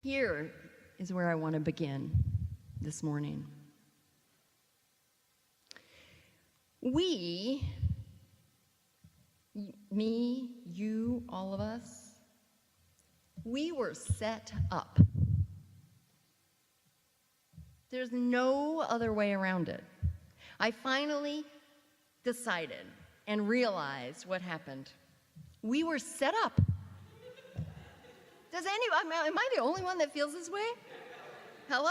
Here is where I want to begin this morning. We, me, you, all of us, we were set up. There's no other way around it. I finally decided and realized what happened. We were set up. Am I the only one that feels this way? Hello?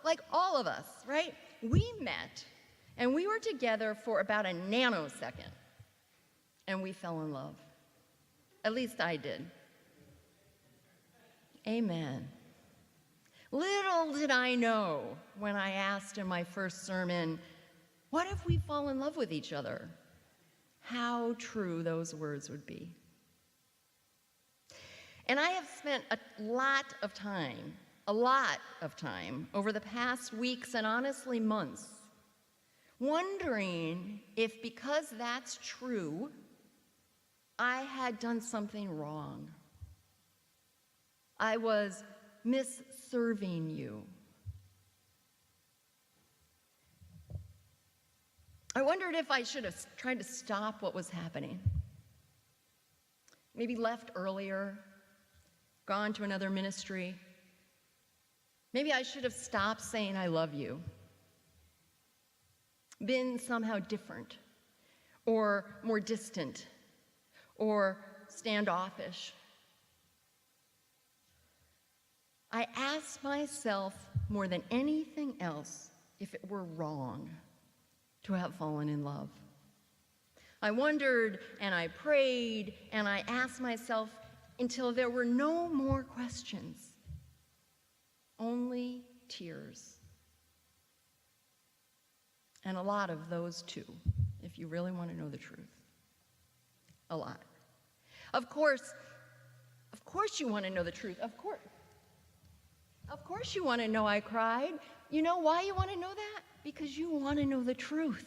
Like all of us, right? We met and we were together for about a nanosecond and we fell in love. At least I did. Amen. Little did I know when I asked in my first sermon, what if we fall in love with each other? How true those words would be. And I have spent a lot of time over the past weeks and honestly months, wondering if because that's true, I had done something wrong. I was misserving you. I wondered if I should have tried to stop what was happening. Maybe left earlier, gone to another ministry. Maybe I should have stopped saying I love you. Been somehow different, or more distant, or standoffish. I asked myself more than anything else if it were wrong to have fallen in love. I wondered and I prayed and I asked myself until there were no more questions, only tears. And a lot of those too, if you really want to know the truth. A lot. Of course you want to know the truth. Of course you want to know I cried. You know why you want to know that? Because you want to know the truth.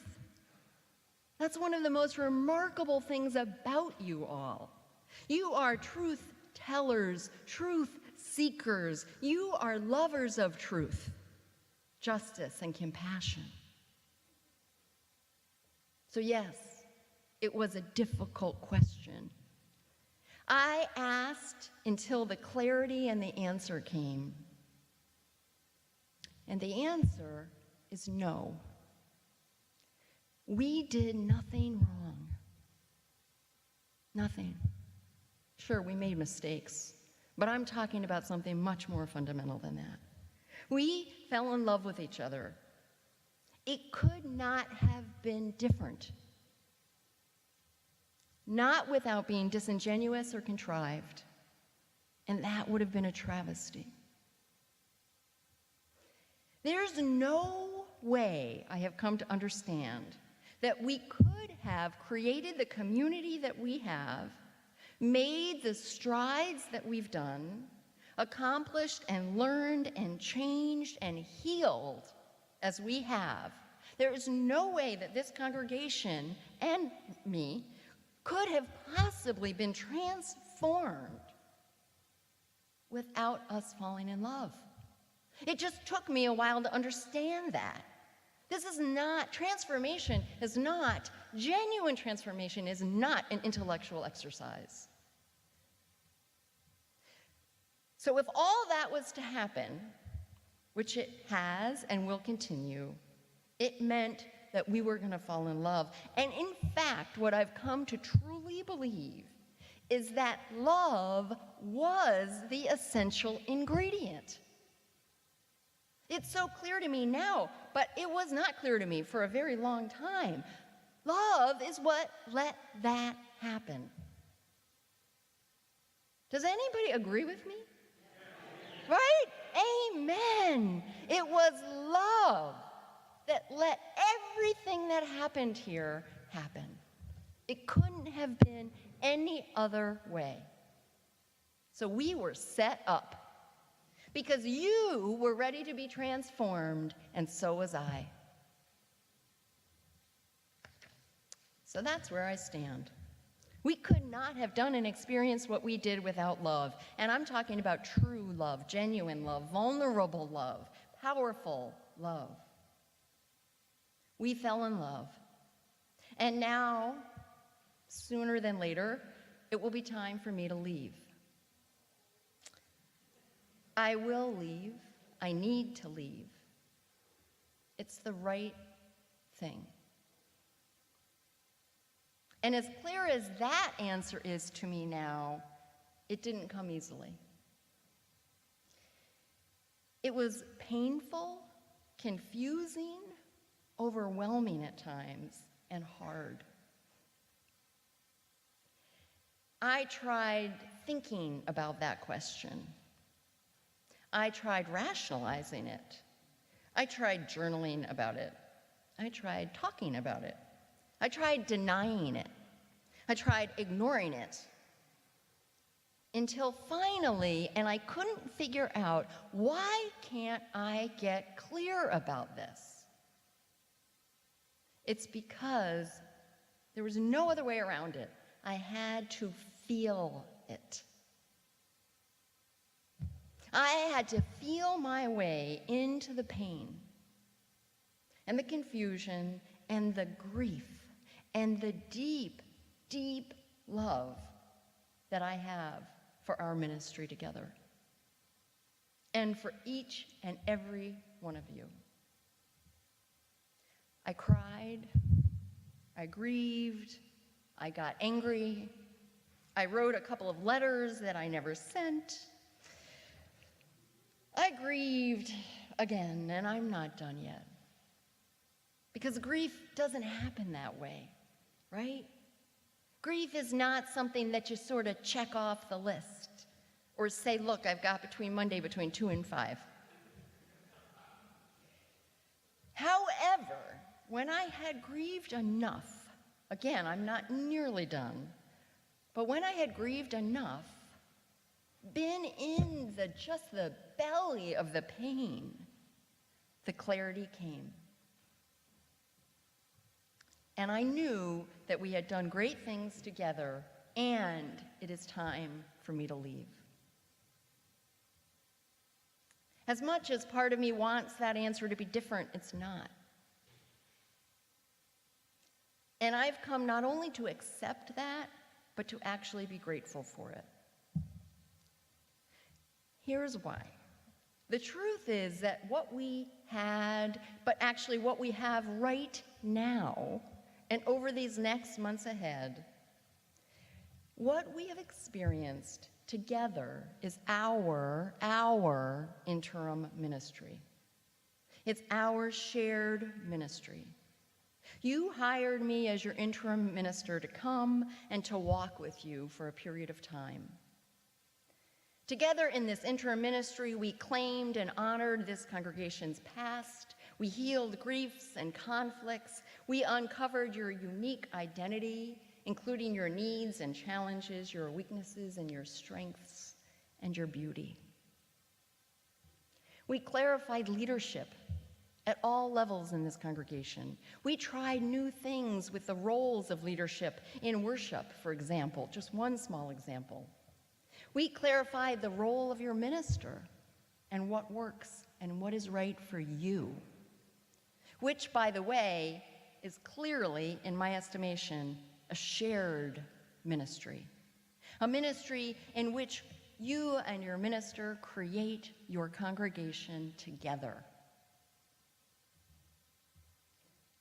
That's one of the most remarkable things about you all. You are truth tellers, truth seekers. You are lovers of truth, justice, and compassion. So yes, it was a difficult question. I asked until the clarity and the answer came. And the answer is no. We did nothing wrong. Nothing. Sure, we made mistakes, but I'm talking about something much more fundamental than that. We fell in love with each other. It could not have been different. Not without being disingenuous or contrived. And that would have been a travesty. There's no way, I have come to understand, that we could have created the community that we have, made the strides that we've done, accomplished and learned and changed and healed as we have. There is no way that this congregation and me could have possibly been transformed without us falling in love. It just took me a while to understand that. Genuine transformation is not an intellectual exercise. So if all that was to happen, which it has and will continue, it meant that we were going to fall in love. And in fact, what I've come to truly believe is that love was the essential ingredient. It's so clear to me now, but it was not clear to me for a very long time. Love is what let that happen. Does anybody agree with me? Right? Amen. It was love that let everything that happened here happen. It couldn't have been any other way. So we were set up because you were ready to be transformed, and so was I. So that's where I stand. We could not have done and experienced what we did without love. And I'm talking about true love, genuine love, vulnerable love, powerful love. We fell in love. And now, sooner than later, it will be time for me to leave. I will leave. I need to leave. It's the right thing. And as clear as that answer is to me now, it didn't come easily. It was painful, confusing, overwhelming at times, and hard. I tried thinking about that question. I tried rationalizing it. I tried journaling about it. I tried talking about it. I tried denying it. I tried ignoring it. Until finally, and I couldn't figure out, why can't I get clear about this? It's because there was no other way around it. I had to feel it. I had to feel my way into the pain and the confusion and the grief and the deep, deep love that I have for our ministry together and for each and every one of you. I cried, I grieved, I got angry, I wrote a couple of letters that I never sent. I grieved again, and I'm not done yet. Because grief doesn't happen that way, right? Grief is not something that you sort of check off the list or say, look, I've got Monday between 2 and 5. However, when I had grieved enough, again, I'm not nearly done, but when I had grieved enough, been in just the belly of the pain, the clarity came. And I knew that we had done great things together, and it is time for me to leave. As much as part of me wants that answer to be different, it's not. And I've come not only to accept that, but to actually be grateful for it. Here's why. The truth is that what we had, but actually what we have right now, and over these next months ahead, what we have experienced together is our interim ministry. It's our shared ministry. You hired me as your interim minister to come and to walk with you for a period of time. Together in this interim ministry, we claimed and honored this congregation's past. We healed griefs and conflicts. We uncovered your unique identity, including your needs and challenges, your weaknesses and your strengths, and your beauty. We clarified leadership at all levels in this congregation. We tried new things with the roles of leadership in worship, for example, just one small example. We clarified the role of your minister and what works and what is right for you, which, by the way, is clearly, in my estimation, a shared ministry, a ministry in which you and your minister create your congregation together.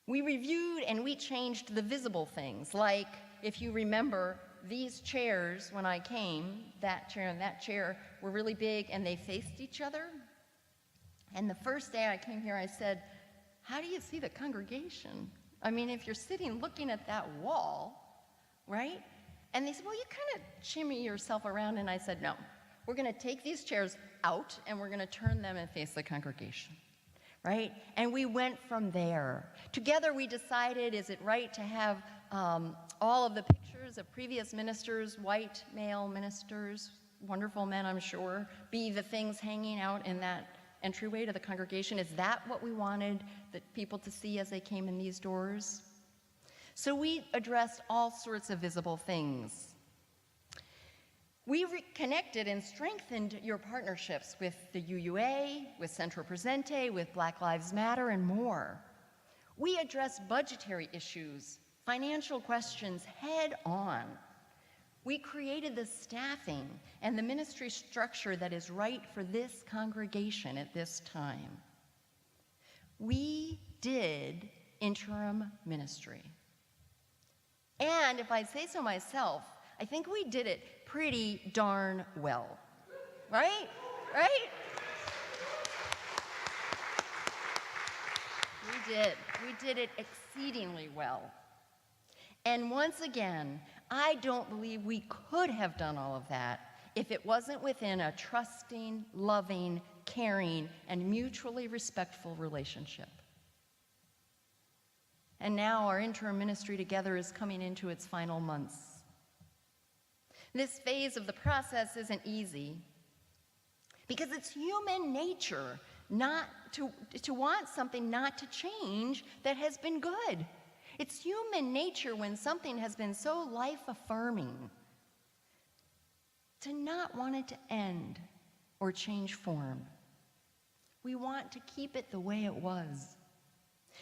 We reviewed and we changed the visible things, like, if you remember, these chairs, when I came, that chair and that chair were really big and they faced each other. And the first day I came here, I said, how do you see the congregation? I mean, if you're sitting looking at that wall, right? And they said, well, you kind of shimmy yourself around. And I said, no, we're going to take these chairs out and we're going to turn them and face the congregation, right? And we went from there. Together we decided, is it right to have all of the pictures of previous ministers, white male ministers, wonderful men, I'm sure, be the things hanging out in that entryway to the congregation? Is that what we wanted the people to see as they came in these doors? So we addressed all sorts of visible things. We reconnected and strengthened your partnerships with the UUA, with Centro Presente, with Black Lives Matter, and more. We addressed budgetary issues, financial questions head on. We created the staffing and the ministry structure that is right for this congregation at this time. We did interim ministry. And if I say so myself, I think we did it pretty darn well, right? Right? We did it exceedingly well. And once again, I don't believe we could have done all of that if it wasn't within a trusting, loving, caring, and mutually respectful relationship. And now our interim ministry together is coming into its final months. This phase of the process isn't easy because it's human nature not to want something not to change that has been good. It's human nature when something has been so life-affirming to not want it to end or change form. We want to keep it the way it was.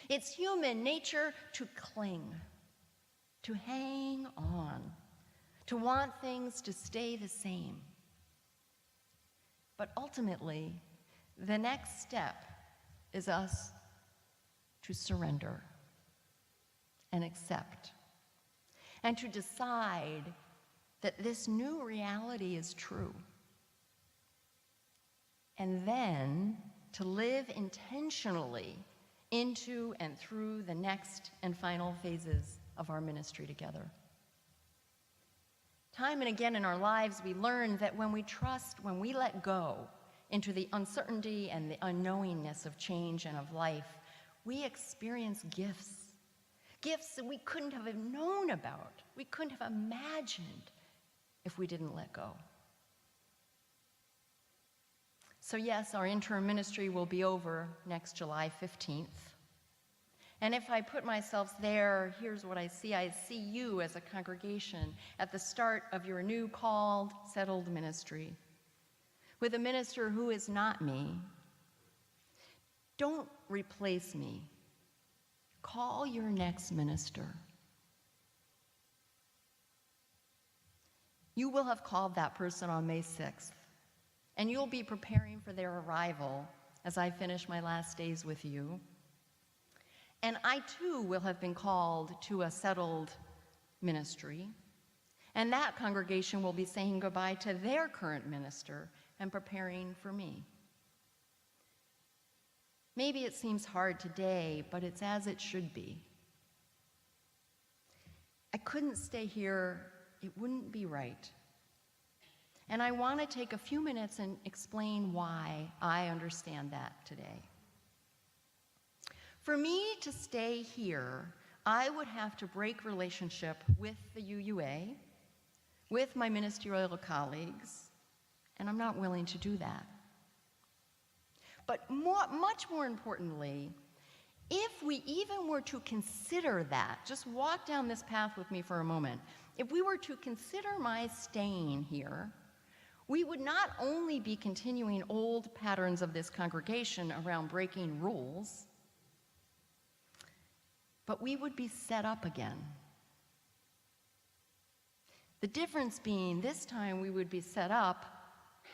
It's human nature to cling, to hang on, to want things to stay the same. But ultimately, the next step is us to surrender and accept, and to decide that this new reality is true. And then to live intentionally into and through the next and final phases of our ministry together. Time and again in our lives, we learn that when we trust, when we let go into the uncertainty and the unknowingness of change and of life, we experience gifts that we couldn't have known about, we couldn't have imagined if we didn't let go. So yes, our interim ministry will be over next July 15th. And if I put myself there, here's what I see. I see you as a congregation at the start of your new called, settled ministry, with a minister who is not me. Don't replace me. Call your next minister. You will have called that person on May 6th, and you'll be preparing for their arrival as I finish my last days with you. And I too will have been called to a settled ministry, and that congregation will be saying goodbye to their current minister and preparing for me. Maybe it seems hard today, but it's as it should be. I couldn't stay here, it wouldn't be right. And I want to take a few minutes and explain why I understand that today. For me to stay here, I would have to break relationship with the UUA, with my ministerial colleagues, and I'm not willing to do that. But much more importantly, if we even were to consider that, just walk down this path with me for a moment, if we were to consider my staying here, we would not only be continuing old patterns of this congregation around breaking rules, but we would be set up again. The difference being this time we would be set up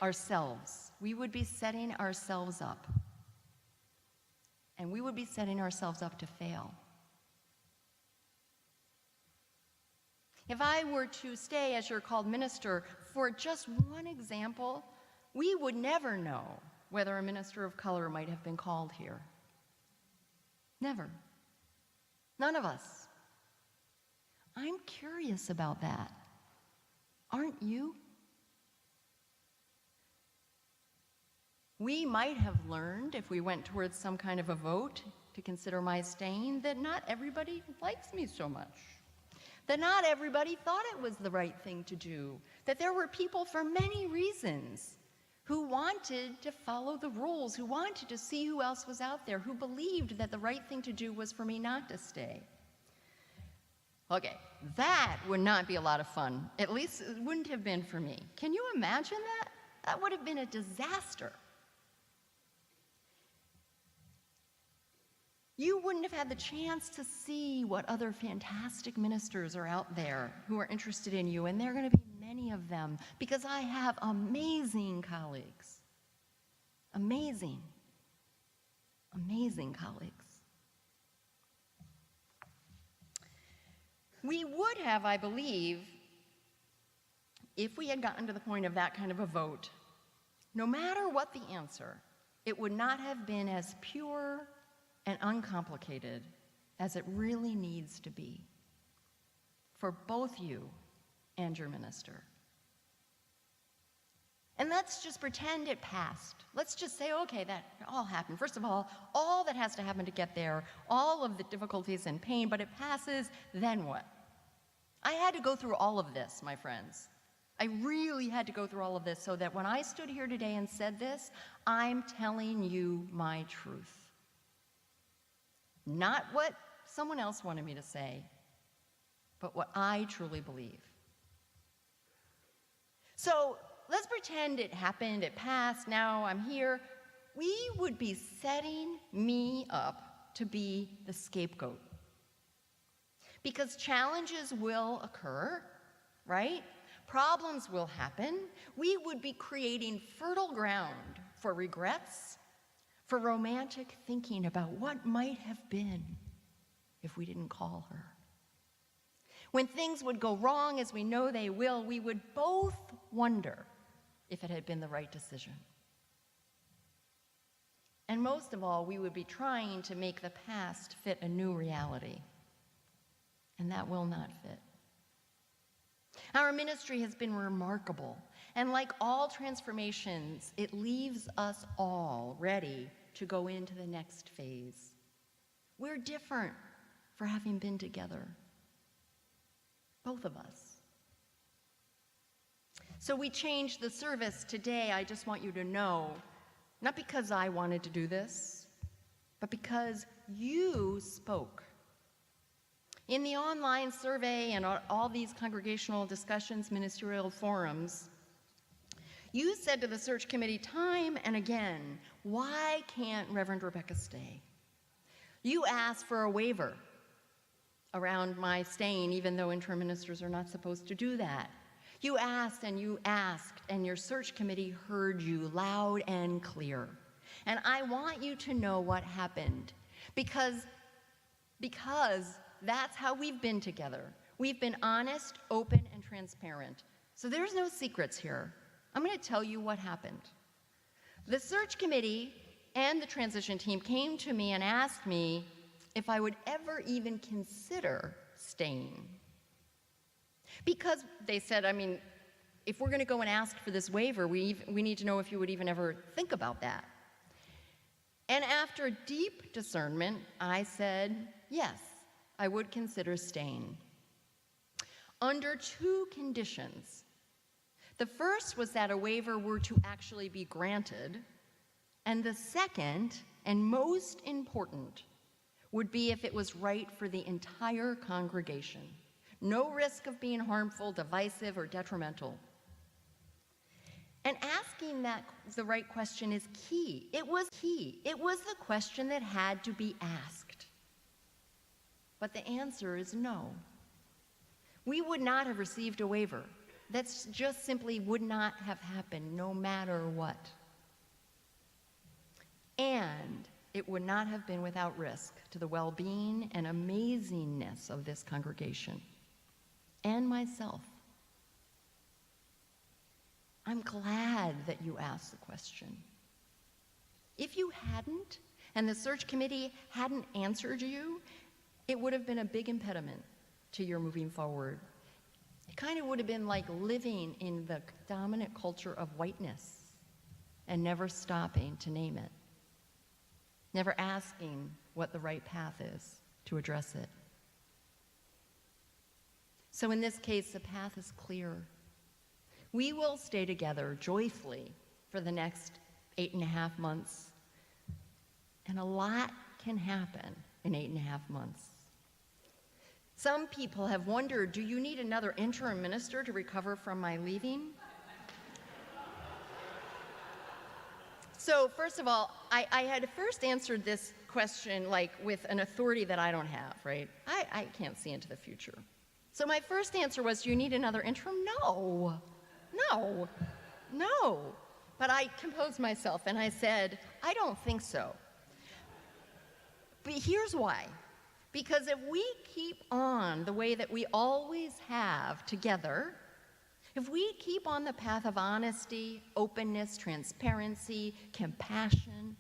ourselves. We would be setting ourselves up. And we would be setting ourselves up to fail. If I were to stay as your called minister for just one example, we would never know whether a minister of color might have been called here. Never. None of us. I'm curious about that. Aren't you? We might have learned, if we went towards some kind of a vote to consider my staying, that not everybody likes me so much. That not everybody thought it was the right thing to do. That there were people for many reasons who wanted to follow the rules, who wanted to see who else was out there, who believed that the right thing to do was for me not to stay. Okay, that would not be a lot of fun. At least it wouldn't have been for me. Can you imagine that? That would have been a disaster. You wouldn't have had the chance to see what other fantastic ministers are out there who are interested in you, and there are going to be many of them because I have amazing colleagues. Amazing, amazing colleagues. We would have, I believe, if we had gotten to the point of that kind of a vote, no matter what the answer, it would not have been as pure and uncomplicated as it really needs to be for both you and your minister. And let's just pretend it passed. Let's just say, okay, that all happened. First of all that has to happen to get there, all of the difficulties and pain, but it passes, then what? I had to go through all of this, my friends. I really had to go through all of this so that when I stood here today and said this, I'm telling you my truth. Not what someone else wanted me to say, but what I truly believe. So let's pretend it happened, it passed, now I'm here. We would be setting me up to be the scapegoat. Because challenges will occur, right? Problems will happen. We would be creating fertile ground for regrets, for romantic thinking about what might have been if we didn't call her. When things would go wrong, as we know they will, we would both wonder if it had been the right decision. And most of all, we would be trying to make the past fit a new reality. And that will not fit. Our ministry has been remarkable, and like all transformations, it leaves us all ready to go into the next phase. We're different for having been together, both of us. So we changed the service today, I just want you to know, not because I wanted to do this, but because you spoke. In the online survey and all these congregational discussions, ministerial forums, you said to the search committee time and again, why can't Reverend Rebecca stay? You asked for a waiver around my staying, even though interim ministers are not supposed to do that. You asked, and your search committee heard you loud and clear. And I want you to know what happened, because that's how we've been together. We've been honest, open, and transparent. So there's no secrets here. I'm going to tell you what happened. The search committee and the transition team came to me and asked me if I would ever even consider staying. Because they said, if we're going to go and ask for this waiver, we need to know if you would even ever think about that. And after deep discernment, I said, yes, I would consider staying. Under two conditions. The first was that a waiver were to actually be granted, and the second, and most important, would be if it was right for the entire congregation. No risk of being harmful, divisive, or detrimental. And asking the right question is key. It was key. It was the question that had to be asked. But the answer is no. We would not have received a waiver. That's just simply would not have happened no matter what. And it would not have been without risk to the well-being and amazingness of this congregation and myself. I'm glad that you asked the question. If you hadn't, and the search committee hadn't answered you, it would have been a big impediment to your moving forward. It kind of would have been like living in the dominant culture of whiteness and never stopping to name it, never asking what the right path is to address it. So in this case, the path is clear. We will stay together joyfully for the next 8.5 months, and a lot can happen in 8.5 months. Some people have wondered, do you need another interim minister to recover from my leaving? So first of all, I had first answered this question like with an authority that I don't have, right? I can't see into the future. So my first answer was, do you need another interim? No. But I composed myself and I said, I don't think so. But here's why. Because if we keep on the way that we always have together, if we keep on the path of honesty, openness, transparency, compassion,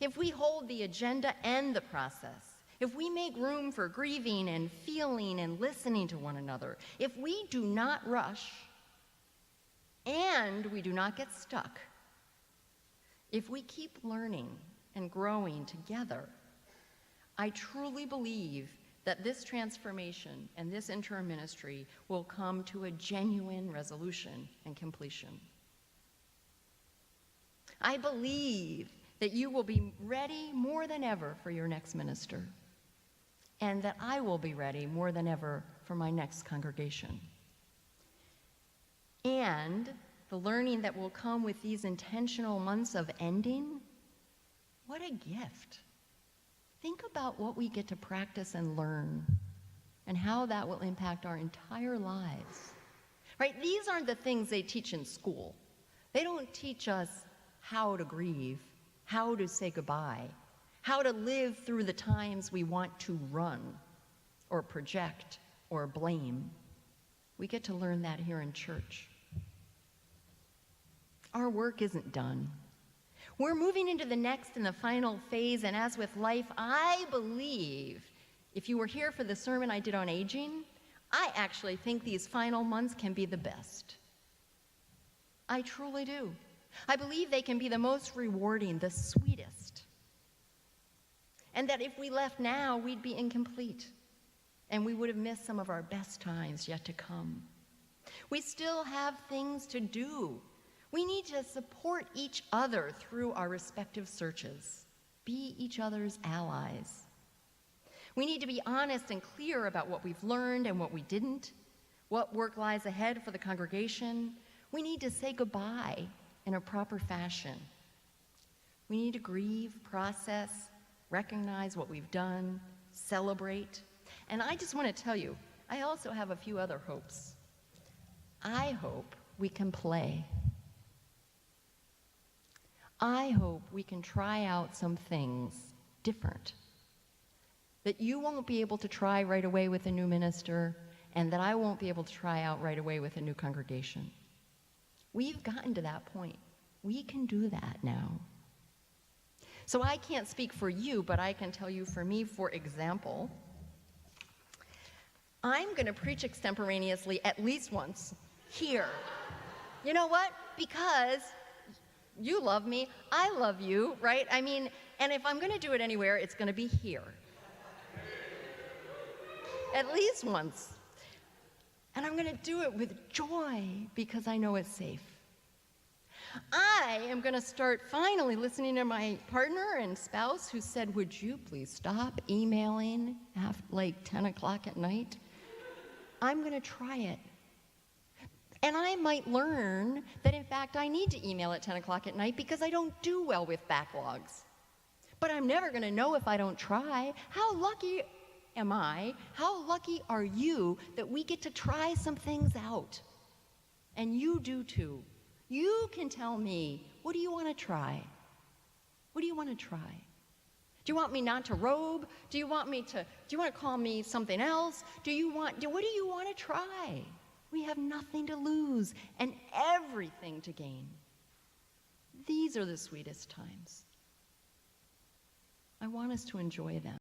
if we hold the agenda and the process, if we make room for grieving and feeling and listening to one another, if we do not rush and we do not get stuck, if we keep learning and growing together, I truly believe that this transformation and this interim ministry will come to a genuine resolution and completion. I believe that you will be ready more than ever for your next minister, and that I will be ready more than ever for my next congregation. And the learning that will come with these intentional months of ending, what a gift. Think about what we get to practice and learn and how that will impact our entire lives. Right? These aren't the things they teach in school. They don't teach us how to grieve, how to say goodbye, how to live through the times we want to run or project or blame. We get to learn that here in church. Our work isn't done. We're moving into the next and the final phase, and as with life, I believe, if you were here for the sermon I did on aging, I actually think these final months can be the best. I truly do. I believe they can be the most rewarding, the sweetest. And that if we left now, we'd be incomplete, and we would have missed some of our best times yet to come. We still have things to do. We need to support each other through our respective searches, be each other's allies. We need to be honest and clear about what we've learned and what we didn't, what work lies ahead for the congregation. We need to say goodbye in a proper fashion. We need to grieve, process, recognize what we've done, celebrate. And I just want to tell you, I also have a few other hopes. I hope we can play. I hope we can try out some things different that you won't be able to try right away with a new minister, and that I won't be able to try out right away with a new congregation. We've gotten to that point. We can do that now. So I can't speak for you, but I can tell you for me, for example, I'm going to preach extemporaneously at least once here. You know what? Because you love me, I love you, right? I mean, and if I'm going to do it anywhere, it's going to be here. At least once. And I'm going to do it with joy because I know it's safe. I am going to start finally listening to my partner and spouse who said, would you please stop emailing after like 10 o'clock at night? I'm going to try it. And I might learn that, in fact, I need to email at 10 o'clock at night because I don't do well with backlogs. But I'm never going to know if I don't try. How lucky am I? How lucky are you that we get to try some things out? And you do too. You can tell me, what do you want to try? What do you want to try? Do you want me not to robe? Do you want to call me something else? What do you want to try? We have nothing to lose and everything to gain. These are the sweetest times. I want us to enjoy them.